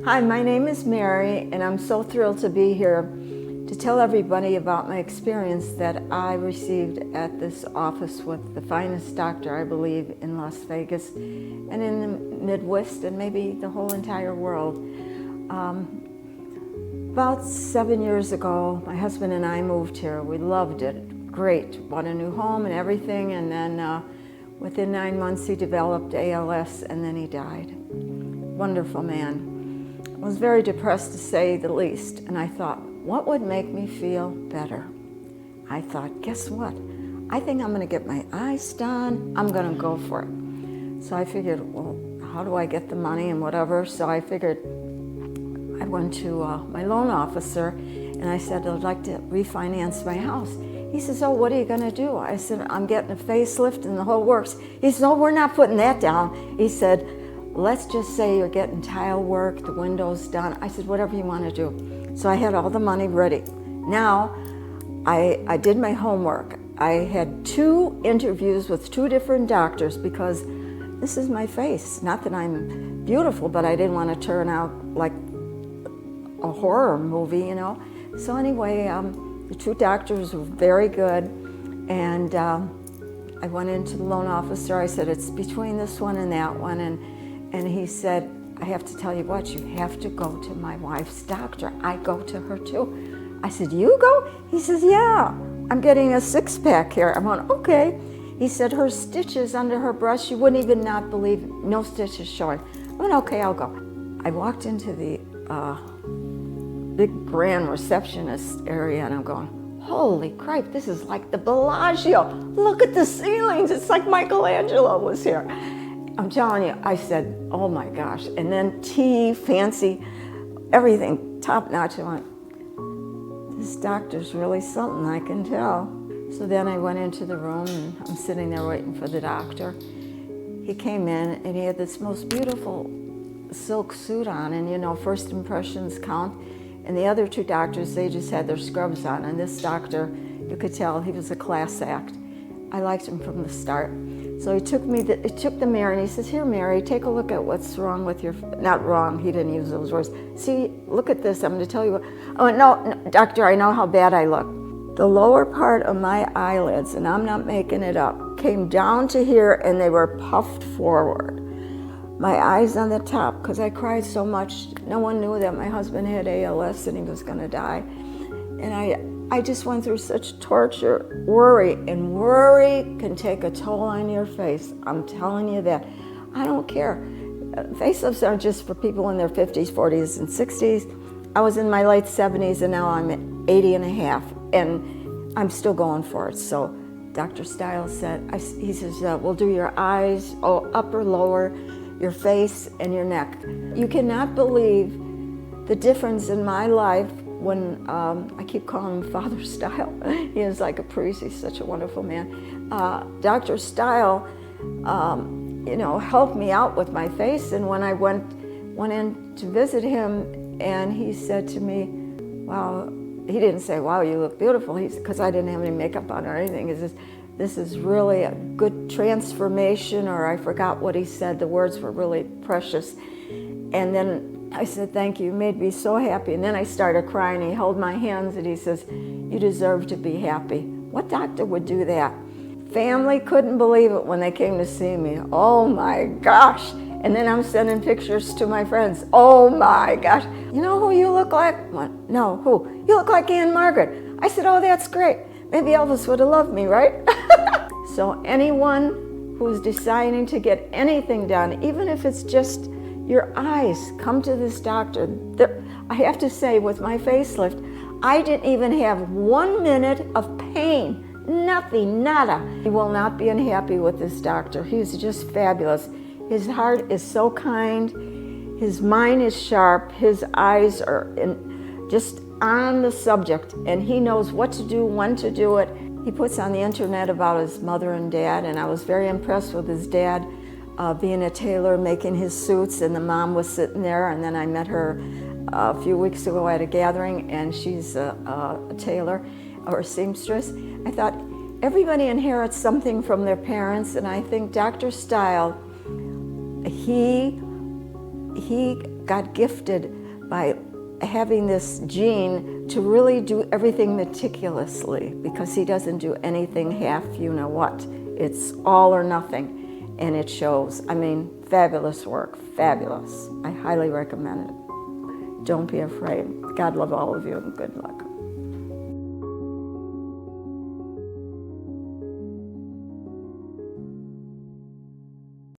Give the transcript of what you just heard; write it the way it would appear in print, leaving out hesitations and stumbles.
Hi, my name is Mary, and I'm so thrilled to be here to tell everybody about my experience that I received at this office with the finest doctor, I believe, in Las Vegas and in the Midwest and maybe the whole entire world. About 7 years ago, my husband and I moved here. We loved it. Great. Bought a new home and everything, and then within 9 months he developed ALS and then he died. Wonderful man. I was very depressed, to say the least, and I thought, what would make me feel better? I thought, guess what? I think I'm going to get my eyes done. I'm going to go for it. So I figured, well, how do I get the money and whatever? So I figured, I went to my loan officer and I said, I'd like to refinance my house. He says, oh, what are you going to do? I said, I'm getting a facelift and the whole works. He said, oh, we're not putting that down. He said, let's just say you're getting tile work, the windows done. I said, whatever you want to do. So I had all the money ready. Now, I did my homework. I had 2 interviews with 2 different doctors because this is my face. Not that I'm beautiful, but I didn't want to turn out like a horror movie, you know. So anyway, the 2 doctors were very good, and I went into the loan officer. I said, it's between this one and that one, and he said, I have to tell you what, you have to go to my wife's doctor. I go to her too. I said, you go? He says, yeah, I'm getting a 6-pack here. I went, okay. He said, her stitches under her breast, you wouldn't even not believe, no stitches showing. I went, okay, I'll go. I walked into the big grand receptionist area and I'm going, holy crap, this is like the 𝗵𝗶𝗱𝗄. Look at the ceilings, it's like Michelangelo was here. I'm telling you, I said, oh my gosh. And then tea, fancy, everything, top notch. I went, this doctor's really something, I can tell. So then I went into the room and I'm sitting there waiting for the doctor. He came in and he had this most beautiful silk suit on, and you know, first impressions count. And the other 2 doctors, they just had their scrubs on. And this doctor, you could tell he was a class act. I liked him from the start. So he took the mirror and he says, here, Mary, take a look at what's wrong with your, not wrong, he didn't use those words. See, look at this, I'm going to tell you what. Oh, no, doctor, I know how bad I look. The lower part of my eyelids, and I'm not making it up, came down to here and they were puffed forward. My eyes on the top, because I cried so much. No one knew that my husband had ALS and he was going to die. And I just went through such torture, worry, and worry can take a toll on your face. I'm telling you that. I don't care. Facelifts aren't just for people in their 50s, 40s, and 60s. I was in my late 70s and now I'm at 80 and a half, and I'm still going for it. So Dr. Stiles said, he says, we'll do your eyes, upper, lower, your face, and your neck. You cannot believe the difference in my life when, I keep calling him Father Style. He is like a priest, he's such a wonderful man. Dr. Style, you know, helped me out with my face, and when I went in to visit him, and he said to me, wow, he didn't say, wow, you look beautiful, because I didn't have any makeup on or anything. He says, this is really a good transformation, or I forgot what he said, the words were really precious. And then I said, thank you, you made me so happy. And then I started crying. He held my hands and he says, you deserve to be happy. What doctor would do that? Family couldn't believe it when they came to see me. Oh my gosh. And then I'm sending pictures to my friends. Oh my gosh. You know who you look like? What? No, who? You look like Aunt Margaret. I said, oh, that's great. Maybe Elvis would have loved me, right? So anyone who's deciding to get anything done, even if it's just your eyes, come to this doctor. I have to say, with my facelift, I didn't even have 1 minute of pain. Nothing, nada. You will not be unhappy with this doctor. He's just fabulous. His heart is so kind. His mind is sharp. His eyes are just on the subject, and he knows what to do, when to do it. He puts on the internet about his mother and dad, and I was very impressed with his dad. Being a tailor, making his suits, and the mom was sitting there, and then I met her a few weeks ago at a gathering, and she's a tailor or a seamstress. I thought, everybody inherits something from their parents, and I think Dr. Style, he got gifted by having this gene to really do everything meticulously, because he doesn't do anything half you know what. It's all or nothing, and it shows. I mean, fabulous work, fabulous. I highly recommend it. Don't be afraid. God love all of you, and good luck.